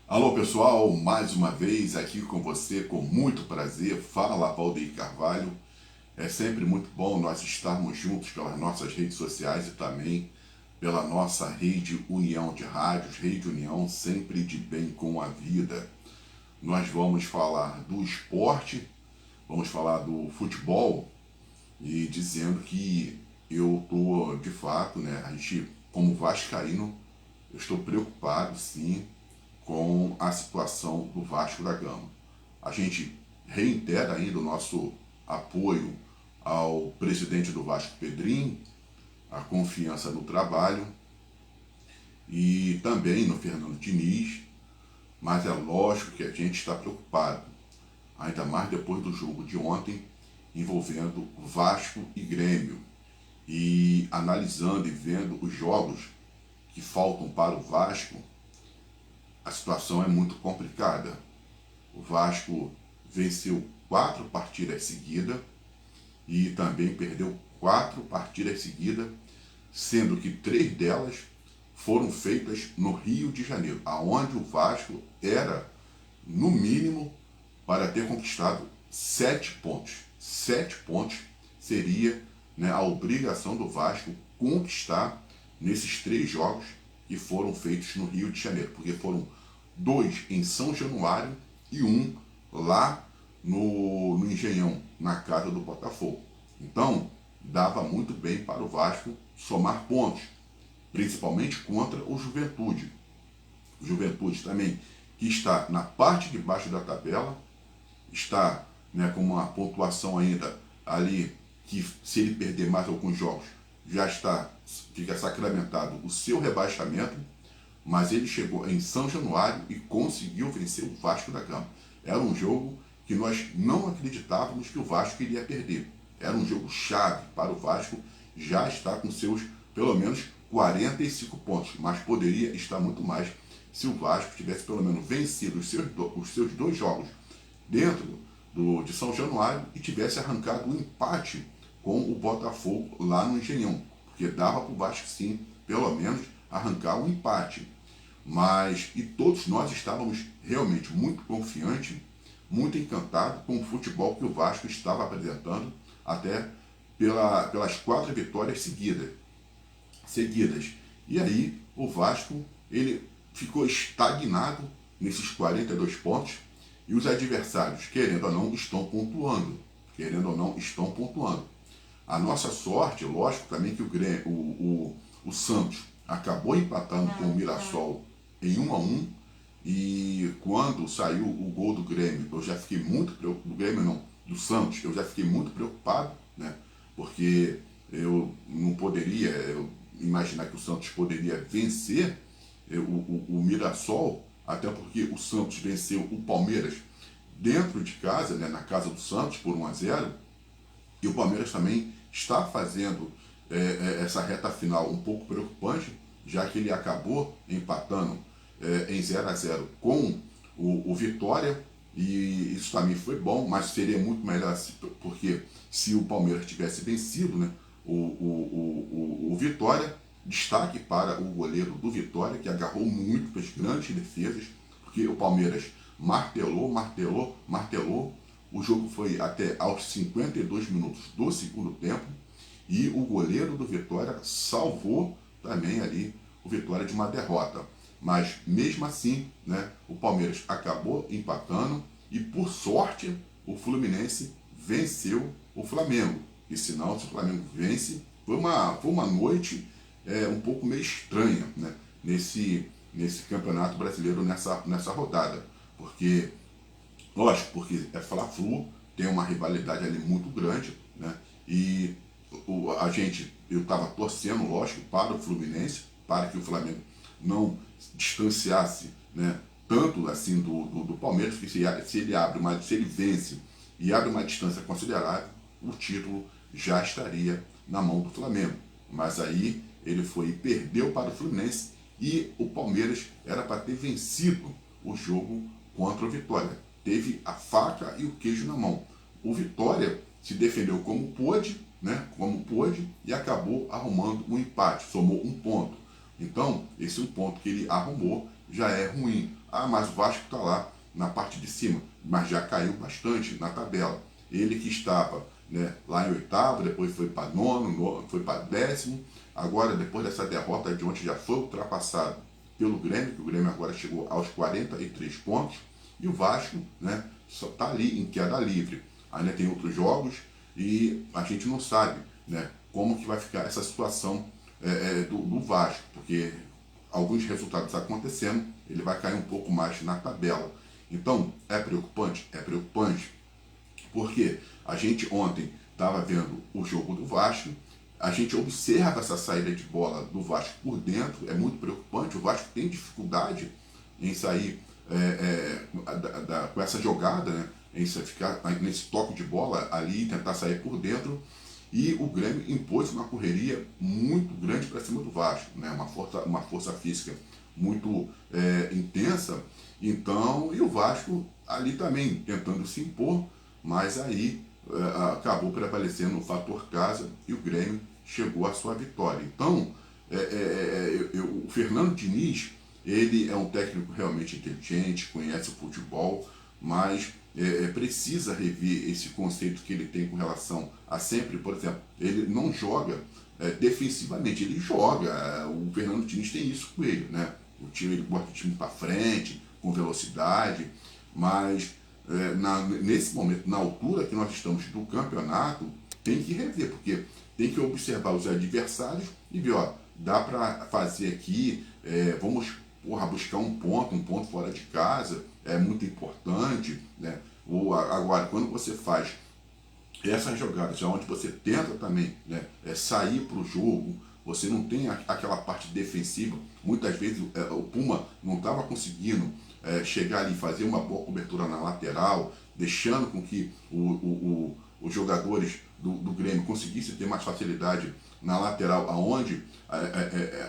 Alô pessoal, mais uma vez aqui com você, com muito prazer. Fala Valdeir Carvalho. É sempre muito bom nós estarmos juntos pelas nossas redes sociais e também pela nossa rede União de Rádios, Rede União, sempre de bem com a vida. Nós vamos falar do esporte, vamos falar do futebol e dizendo que eu estou de fato, né, a gente como vascaíno, eu estou preocupado sim com a situação do Vasco da Gama. A gente reitera ainda o nosso apoio ao presidente do Vasco, Pedrinho, a confiança no trabalho e também no Fernando Diniz, mas é lógico que a gente está preocupado, ainda mais depois do jogo de ontem envolvendo Vasco e Grêmio, e analisando e vendo os jogos que faltam para o Vasco. A situação é muito complicada. O Vasco venceu 4 partidas seguidas e também perdeu 4 partidas seguidas, sendo que 3 delas foram feitas no Rio de Janeiro, aonde o Vasco era, no mínimo, para ter conquistado 7 pontos. 7 pontos seria, né, a obrigação do Vasco conquistar nesses 3 jogos que foram feitos no Rio de Janeiro, porque foram 2 em São Januário e 1 lá no Engenhão, na casa do Botafogo. Então, dava muito bem para o Vasco somar pontos, principalmente contra o Juventude. O Juventude também, que está na parte de baixo da tabela, está, né, com uma pontuação ainda ali, que se ele perder mais alguns jogos, já fica sacramentado o seu rebaixamento, mas ele chegou em São Januário e conseguiu vencer o Vasco da Gama. Era um jogo que nós não acreditávamos que o Vasco iria perder. Era um jogo chave para o Vasco, já está com seus, pelo menos, 45 pontos, mas poderia estar muito mais se o Vasco tivesse pelo menos vencido os seus 2 jogos dentro de São Januário e tivesse arrancado um empate com o Botafogo lá no Engenhão, porque dava para o Vasco sim, pelo menos, arrancar um empate. Mas, e todos nós estávamos realmente muito confiantes, muito encantados com o futebol que o Vasco estava apresentando, até pelas 4 vitórias seguidas. E aí o Vasco ele ficou estagnado nesses 42 pontos e os adversários, querendo ou não, estão pontuando. A nossa sorte, lógico, também que o Santos acabou empatando com o Mirassol em 1-1, e quando saiu o gol do Grêmio, eu já fiquei muito preocupado, do Grêmio não, do Santos, eu já fiquei muito preocupado, né? Porque eu não poderia imaginar que o Santos poderia vencer o Mirassol, até porque o Santos venceu o Palmeiras dentro de casa, né, na casa do Santos, por 1-0, e o Palmeiras também está fazendo essa reta final um pouco preocupante, já que ele acabou empatando em 0-0 com o Vitória, e isso também foi bom, mas seria muito melhor porque se o Palmeiras tivesse vencido, né, o Vitória. Destaque para o goleiro do Vitória, que agarrou muito, fez grandes defesas, porque o Palmeiras martelou. O jogo foi até aos 52 minutos do segundo tempo, e o goleiro do Vitória salvou também ali o Vitória de uma derrota. Mas mesmo assim, né, o Palmeiras acabou empatando e, por sorte, o Fluminense venceu o Flamengo. E senão, se o Flamengo vence, foi uma noite um pouco meio estranha, né, nesse Campeonato Brasileiro, nessa rodada. Porque, lógico, porque é Fla-Flu, tem uma rivalidade ali muito grande, né, e eu estava torcendo, lógico, para o Fluminense, para que o Flamengo não distanciasse, né, tanto assim do Palmeiras, que se ele vence e abre uma distância considerável, o título já estaria na mão do Flamengo. Mas aí ele foi e perdeu para o Fluminense, e o Palmeiras era para ter vencido o jogo contra o Vitória. Teve a faca e o queijo na mão. O Vitória se defendeu como pôde, né, e acabou arrumando um empate, somou 1 ponto. Então, esse é um ponto que ele arrumou, já é ruim. Ah, mas o Vasco está lá na parte de cima, mas já caiu bastante na tabela. Ele que estava, né, lá em oitavo, depois foi para nono, foi para décimo, agora depois dessa derrota de ontem já foi ultrapassado pelo Grêmio, que o Grêmio agora chegou aos 43 pontos, e o Vasco, né, só está ali em queda livre. Ainda tem outros jogos e a gente não sabe, né, como que vai ficar essa situação do Vasco, porque alguns resultados acontecendo, ele vai cair um pouco mais na tabela. Então, é preocupante? É preocupante, porque a gente ontem estava vendo o jogo do Vasco, a gente observa essa saída de bola do Vasco por dentro, é muito preocupante, o Vasco tem dificuldade em sair com essa jogada, né? Em ficar nesse toque de bola ali e tentar sair por dentro. E o Grêmio impôs uma correria muito grande para cima do Vasco, né? Uma força física muito intensa. Então, e o Vasco ali também tentando se impor, mas aí acabou prevalecendo o fator casa e o Grêmio chegou à sua vitória. Então, o Fernando Diniz, ele é um técnico realmente inteligente, conhece o futebol, mas precisa rever esse conceito que ele tem com relação a sempre, por exemplo, ele não joga defensivamente, ele joga, o Fernando Diniz tem isso com ele, né? O time, ele bota o time para frente, com velocidade, mas nesse momento, na altura que nós estamos do campeonato, tem que rever, porque tem que observar os adversários e ver, ó, dá para fazer aqui, vamos buscar um ponto fora de casa, é muito importante, né? Agora, quando você faz essas jogadas, onde você tenta também, né, sair para o jogo, você não tem aquela parte defensiva. Muitas vezes o Puma não estava conseguindo chegar ali e fazer uma boa cobertura na lateral, deixando com que os jogadores do Grêmio conseguissem ter mais facilidade na lateral, aonde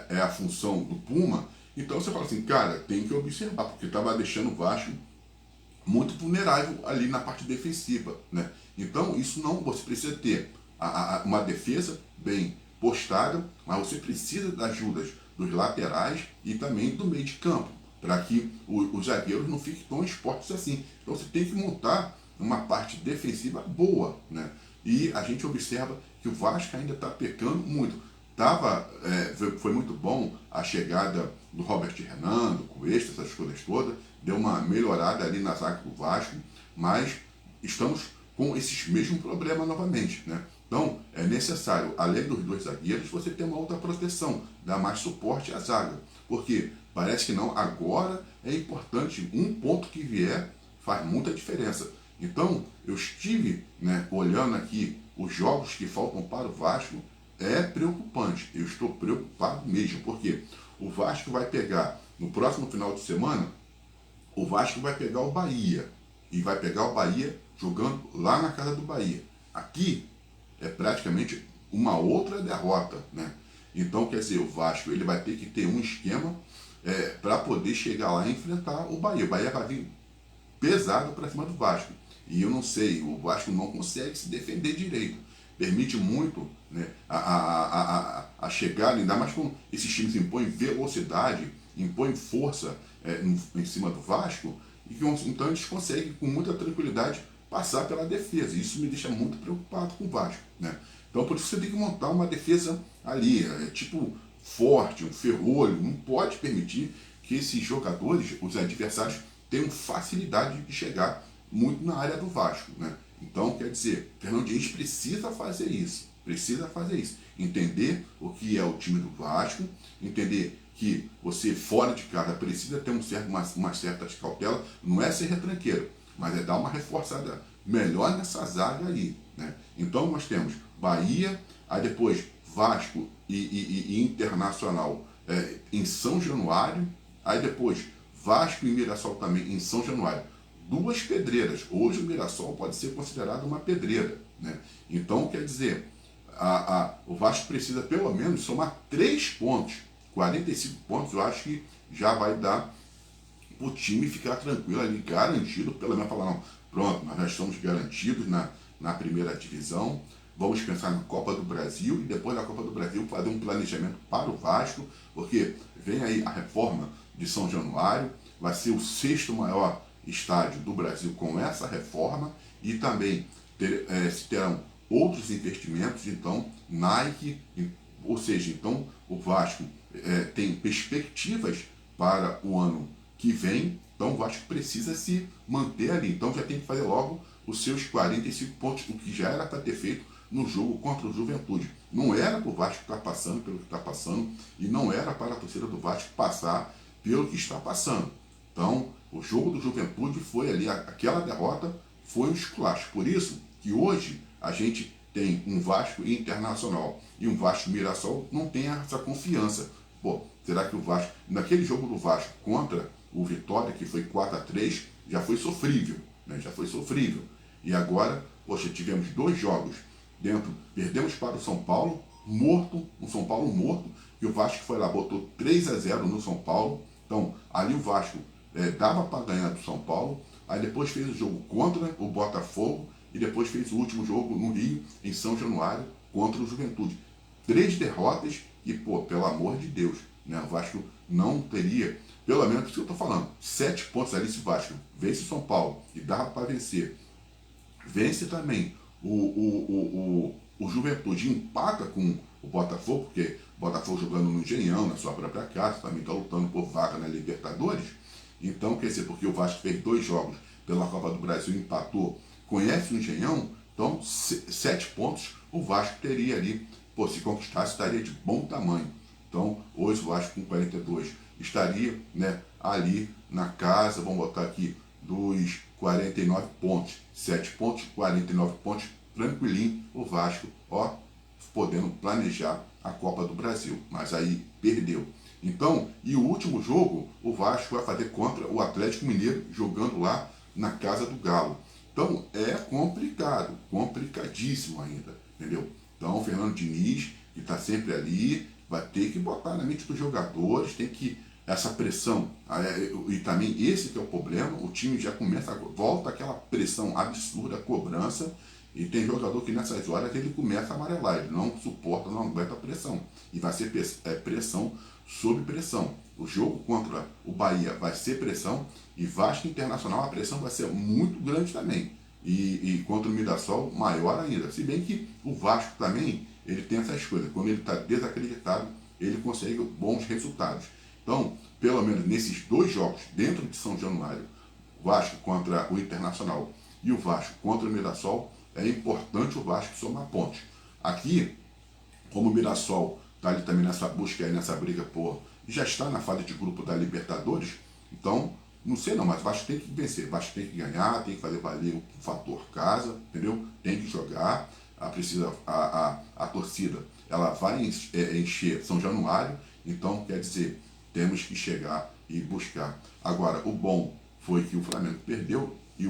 é a função do Puma. Então você fala assim, cara, tem que observar, porque estava deixando o Vasco muito vulnerável ali na parte defensiva, né? Então isso não, você precisa ter uma defesa bem postada, mas você precisa das ajudas dos laterais e também do meio de campo, para que os zagueiros não fiquem tão expostos assim. Então você tem que montar uma parte defensiva boa, né? E a gente observa que o Vasco ainda está pecando muito. Foi muito bom a chegada do Robert Renan, do Cuesta, essas coisas todas, deu uma melhorada ali na zaga do Vasco, mas estamos com esses mesmos problemas novamente, né? Então, é necessário, além dos dois zagueiros, você ter uma outra proteção, dar mais suporte à zaga, porque parece que não, agora é importante, um ponto que vier faz muita diferença. Então, eu estive, né, olhando aqui os jogos que faltam para o Vasco, é preocupante, eu estou preocupado mesmo, porque o Vasco vai pegar, no próximo final de semana, o Vasco vai pegar o Bahia, e vai pegar o Bahia jogando lá na casa do Bahia. Aqui é praticamente uma outra derrota, né? Então, quer dizer, o Vasco ele vai ter que ter um esquema para poder chegar lá e enfrentar o Bahia. O Bahia vai vir pesado para cima do Vasco. E eu não sei, o Vasco não consegue se defender direito. Permite muito, né, a chegada, ainda mais quando esses times impõem velocidade, impõem força em cima do Vasco, e que então eles conseguem com muita tranquilidade passar pela defesa. Isso me deixa muito preocupado com o Vasco, né? Então por isso você tem que montar uma defesa ali, tipo forte, um ferrolho. Não pode permitir que esses jogadores, os adversários, tenham facilidade de chegar muito na área do Vasco, né? Então, quer dizer, Fernando Diniz precisa fazer isso, entender o que é o time do Vasco, entender que você fora de casa precisa ter uma certa cautela, não é ser retranqueiro, mas é dar uma reforçada melhor nessa zaga aí, né? Então nós temos Bahia, aí depois Vasco e Internacional em São Januário, aí depois Vasco e Mirassol também em São Januário. Duas pedreiras. Hoje o Mirassol pode ser considerado uma pedreira, né? Então, quer dizer, o Vasco precisa pelo menos somar 3 pontos. 45 pontos eu acho que já vai dar para o time ficar tranquilo ali, garantido, pelo menos falar, não, pronto, nós já estamos garantidos na primeira divisão, vamos pensar na Copa do Brasil e depois da Copa do Brasil fazer um planejamento para o Vasco, porque vem aí a reforma de São Januário, vai ser o 6º maior estádio do Brasil com essa reforma e também se terão outros investimentos, então Nike, ou seja, então o Vasco tem perspectivas para o ano que vem, então o Vasco precisa se manter ali, então já tem que fazer logo os seus 45 pontos, o que já era para ter feito no jogo contra o Juventude. Não era para o Vasco estar passando pelo que está passando e não era para a torcida do Vasco passar pelo que está passando. Então, o jogo do Juventude foi ali, aquela derrota foi um esculacho. Por isso que hoje a gente tem um Vasco Internacional e um Vasco Mirassol não tem essa confiança. Pô, será que o Vasco, naquele jogo do Vasco contra o Vitória, que foi 4-3, já foi sofrível, né? Já foi sofrível. E agora, poxa, tivemos 2 jogos dentro, perdemos para o São Paulo, morto, um São Paulo morto, e o Vasco foi lá, botou 3-0 no São Paulo. Então, ali o Vasco dava para ganhar do São Paulo, aí depois fez o jogo contra o Botafogo e depois fez o último jogo no Rio, em São Januário, contra o Juventude. 3 derrotas e, pô, pelo amor de Deus, né? O Vasco não teria, pelo menos isso que eu estou falando, 7 pontos ali se o Vasco vence o São Paulo e dava para vencer. Vence também o Juventude, empata com o Botafogo, porque o Botafogo jogando no Engenhão, na sua própria casa, também está lutando por vaga na Libertadores. Então, quer dizer, porque o Vasco fez 2 jogos pela Copa do Brasil e empatou, conhece o Engenhão, então 7 pontos o Vasco teria ali, pô, se conquistasse, estaria de bom tamanho. Então, hoje o Vasco com 42 estaria, né, ali na casa, vamos botar aqui, dos 49 pontos, 7 pontos, 49 pontos, tranquilinho, o Vasco, ó, podendo planejar a Copa do Brasil, mas aí perdeu. Então, e o último jogo, o Vasco vai fazer contra o Atlético Mineiro, jogando lá na casa do Galo. Então, é complicado, complicadíssimo ainda, entendeu? Então, o Fernando Diniz, que está sempre ali, vai ter que botar na mente dos jogadores, tem que essa pressão, e também esse que é o problema, o time já começa, volta aquela pressão absurda, cobrança, e tem jogador que nessas horas ele começa a amarelar, ele não suporta, não aguenta a pressão, e vai ser pressão sob pressão. O jogo contra o Bahia vai ser pressão, e Vasco Internacional a pressão vai ser muito grande também, e contra o Mirassol maior ainda, se bem que o Vasco também, ele tem essas coisas, quando ele está desacreditado, ele consegue bons resultados. Então, pelo menos nesses 2 jogos dentro de São Januário, o Vasco contra o Internacional e o Vasco contra o Mirassol, é importante o Vasco somar pontos. Aqui, como o Mirassol está ali também nessa busca, aí, nessa briga por, já está na fase de grupo da Libertadores, então, não sei não, mas o Vasco tem que vencer, o Vasco tem que ganhar, tem que fazer valer o fator casa, entendeu? Tem que jogar, a torcida, ela vai encher São Januário, então, quer dizer, temos que chegar e buscar. Agora, o bom foi que o Flamengo perdeu e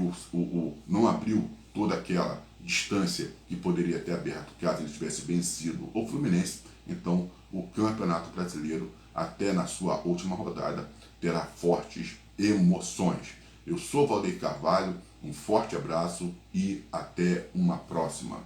não abriu toda aquela distância que poderia ter aberto caso ele tivesse vencido o Fluminense. Então, o Campeonato Brasileiro, até na sua última rodada, terá fortes emoções. Eu sou Valdeir Carvalho, um forte abraço e até uma próxima.